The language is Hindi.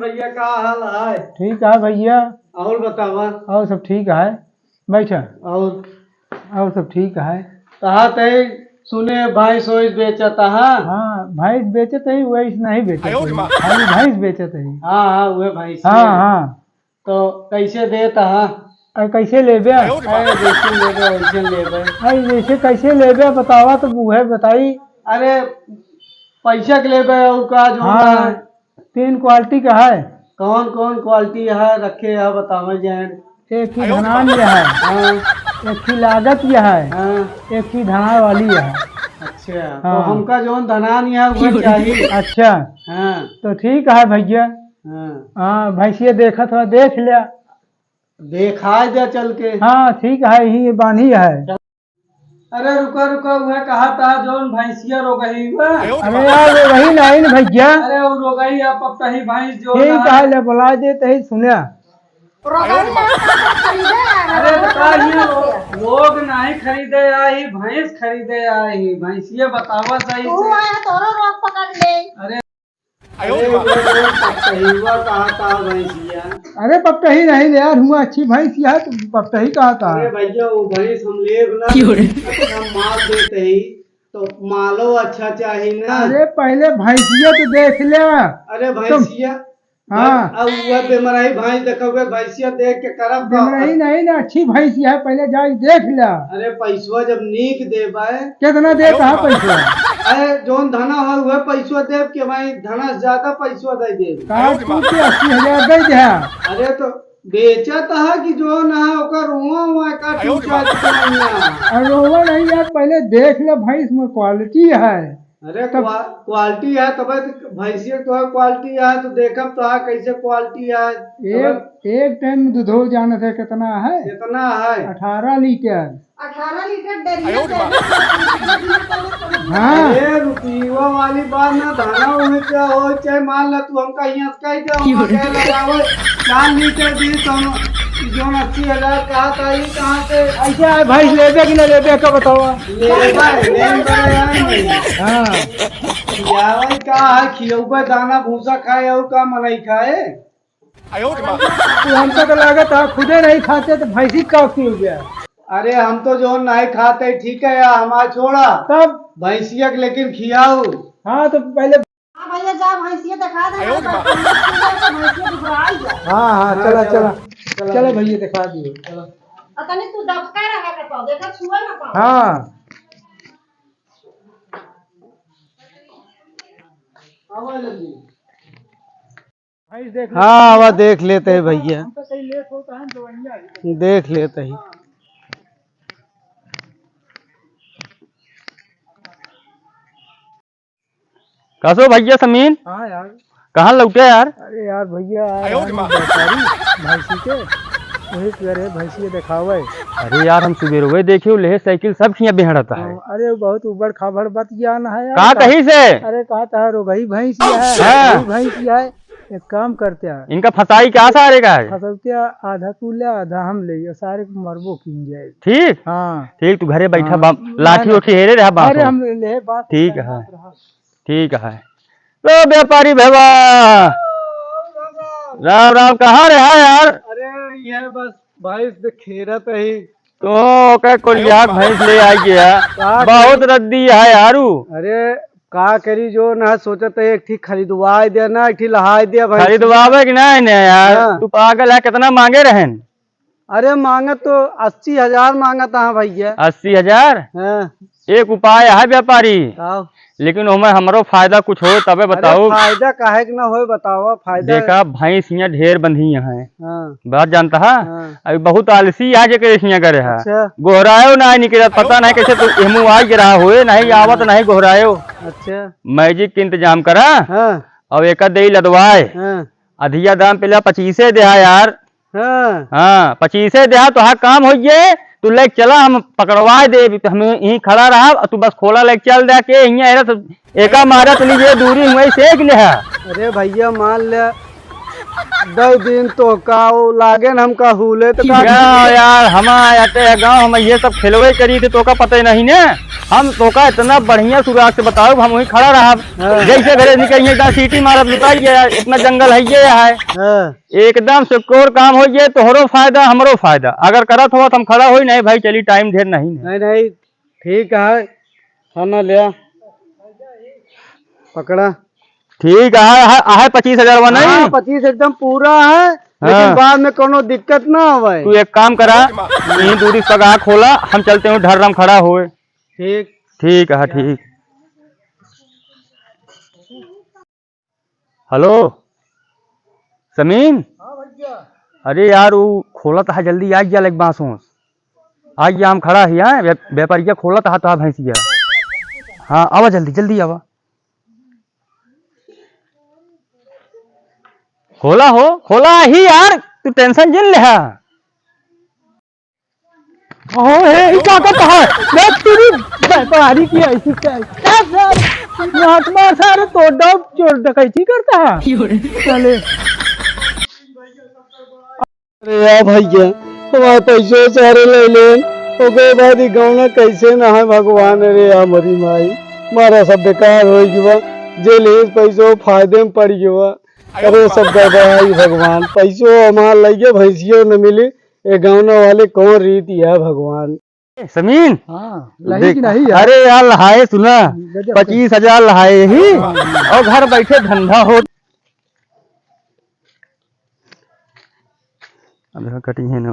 भैया का हाल है? ठीक है भैया। और बतावा। और सब ठीक है। बैठा। और सब ठीक है। कहा तय सुने भैंस वैस बेचता है। हाँ भैंस बेचत है, वैस नहीं बेचत है, खाली भैंस बेचत है। हाँ हाँ वह भैंस। हाँ हाँ। तो कैसे देता है? कैसे लेबे? जैसे लेबे वैसे लेबे। जैसे कैसे लेबे बतावा तो वह बताई। अरे पैसा के लेबे और का जो हाँ 3 क्वालिटी का है। कौन कौन क्वालिटी है रखे है बतावे जाए। एक ही धनान यह है। हाँ एक ही लागत यह है। हाँ। एक ही धना वाली है। अच्छा तो हाँ। हमका जो धनान है वो चाहिए। अच्छा हाँ तो ठीक है भैया। हाँ। हाँ भैंसिया देखा थोड़ा देख लिया। देखा दे चल के। हाँ ठीक है, ही बांधी है। अरे रुका रुका वह कहा था जो भैंसिया रोगही हुआ। अरे यार वही नहीं न भैया। अरे वो रोगही अब पही भैंस जो ठीक है ले बुला देते ही सुनिया। अरे लोग नहीं खरीदे आई भैंस खरीदे आई भैंसिया बतावा सही से। अरे हुआ कहा था भैंसिया। अरे पपटही नहीं ले यार, हुआ अच्छी भैंस है तो पपटही कहा था। अरे भैया वो भैंस हम ले हम माल देते ही तो मालो अच्छा चाहिए ना। अरे पहले भैंसिया तो देख लिया। अरे भैंसिया हाँ अब वह बेमराई भैंस देखोगे भैंसिया देख के करब नहीं नहीं ना, अच्छी भैंस है पहले जाके देख लिया। अरे पैसवा जब नीक देबे कितना देता है पैसा? अरे जोन धना हो वह पैसवा देव के भाई धना से ज्यादा पैसवा दे देव। काट कूट के 80,000 दे दे। अरे तो बेचत है कि जो ना है ओकर रुआ हुआ का टूटा अरे वो नहीं यार, पहले देख ले भैंस में क्वालिटी है। अरे क्वालिटी है तब भैंसिया तो है क्वालिटी है तो देखब तो है कैसे क्वालिटी है। एक टाइम दूध हो जाने से कितना है? कितना है? 18 लीटर। 18 लीटर हाँ अरे रुपया वाली बात ना धाना उन्हें क्या हो चाहे मान ला तू हमका यहाँ कह दे 4 लीटर दी जो 80,000 कहा था ये कहाँ से ऐसे है भैंस लेबे कि नहीं लेबे का बताओ। हाँ यावई का है खिलौबे दाना भूसा खाए और का मनई खाए। तो हमको तो लागत है खुदे नहीं खाते तो भैंसी का क्यों गया? अरे हम तो जो नहीं खाते ठीक है यार हमारा छोड़ा तब भैंसिया के लेकिन खियाओ। हाँ तो पहले भैया जा भैंसिया दिखा दे। हाँ हाँ चला चला चलो भैया दिखा दिए चलो। तनी तू दबका रहा के तो देखा छुआ ना पाओ। हाँ हाँ वह देख लेते हैं भैया हम तो कहीं लेट होता है तो देख लेते हैं। कसो भैया समीन हाँ यार कहाँ लौटे यार? अरे यार भैया भैंसी के वही सवेरे भैंसी दिखावे। अरे यार हम सुबह रोए देखे ले साइकिल सब खिया बेहड़ता है। अरे बहुत उबड़ खाबड़ बात ज्ञान है यार। कहाँ कहीं से? अरे कहा था रोगही भैंस है। हाँ। भैंस है एक काम करते हैं इनका फसाई क्या सारे का है? फसलते आधा तू ले आधा हम ले सारे मरबो किन जाए। ठीक हाँ ठीक तू घरे बैठा हाँ। लाठी उठी हेरे रहा बात। अरे हम ले बात ठीक है ठीक है। तो व्यापारी भैया राम राम कहाँ रहा यार? अरे ये बस भैंस खेरत ही तो क्या कोलिया भैंस ले आई गया बहुत रद्दी है यारू। अरे का करी जो ना सोचत है एक ठीक खरीदवा दे ना एक ठीक लहाई दे भाई खरीदवावे कि नहीं ने यार? हाँ। तू पागल है कितना मांगे रहन? अरे मांगत तो 80,000 मांगता है भैया। 80,000? हाँ। एक उपाय है व्यापारी बताओ। लेकिन उसमें हमारो फायदा कुछ हो तबे बताओ। फायदा काहे कि ना हो बताओ फायदा। देखा भैंस यहाँ ढेर बंधी है। हाँ। बात जानता है? हाँ। अभी बहुत आलसी है जो कृष्ण करे है। अच्छा गोहरायो नहीं निकल पता नहीं कैसे तू एमू आई गिरा हुए नहीं आवत नहीं गोहरायो। अच्छा मैजिक के इंतजाम करा हाँ और एक दे लदवाए हाँ अधिया दाम पहले 25 दे यार। हाँ। हाँ 25 दे तो हाँ काम हो गए तू ले चला हम पकड़वा दे हमें यहीं खड़ा रहा तू बस खोला ले चल दे के यहीं एका मारा तो ये दूरी हुई सेक ले। अरे भैया मान ले दो दिन तो का लागे न हमका हुले तो का यार हम आते गाँव हम ये सब खेलवे करी थे तो का पता ही नहीं ने। हम तो का इतना बढ़िया शुरुआत से बताओ हम वहीं खड़ा रहा जैसे घरे निकलिए सीटी मारब लुटाई गया इतना जंगल है ये है एकदम सिक्योर काम हो गए तोहरो फायदा हमरो फायदा अगर करत हो तो हम खड़ा हो नहीं भाई चली टाइम ढेर नहीं ठीक है खाना लिया पकड़ा ठीक है 25,000 नहीं 25 एकदम पूरा है लेकिन बाद में कोनो दिक्कत ना हो। तू एक काम करा यही दूरी पगा खोला हम चलते हैं ढर्रम खड़ा हुए। ठीक ठीक है ठीक। हेलो समीन अरे यार वो खोला था जल्दी आ गया लग बांसों आ गया हम खड़ा ही है व्यापारिया खोला था तो भैंसिया हाँ आवा जल्दी जल्दी आवा खोला ही यार तू टेंशन जिन ले क्या करता है मैं तेरी व्यापारी की ऐसी महात्मा सारे तो डब चोर डकैती करता है चले। अरे यार भैया हमारे पैसे सारे ले लें ओके बाद गाँव में कैसे ना है भगवान। अरे यार मरी माई मारा सब बेकार हो गया जे ले पैसों फायदे में पड़ गया। अरे सब दबाई भगवान पैसों हमार लगे भैंसियों न मिली ये गाँव वाले कौन रीति है भगवान। समीन लही कि नहीं अरे यार लहाए सुना 25,000 लहाए ही और घर बैठे धंधा हो अब कटी है ना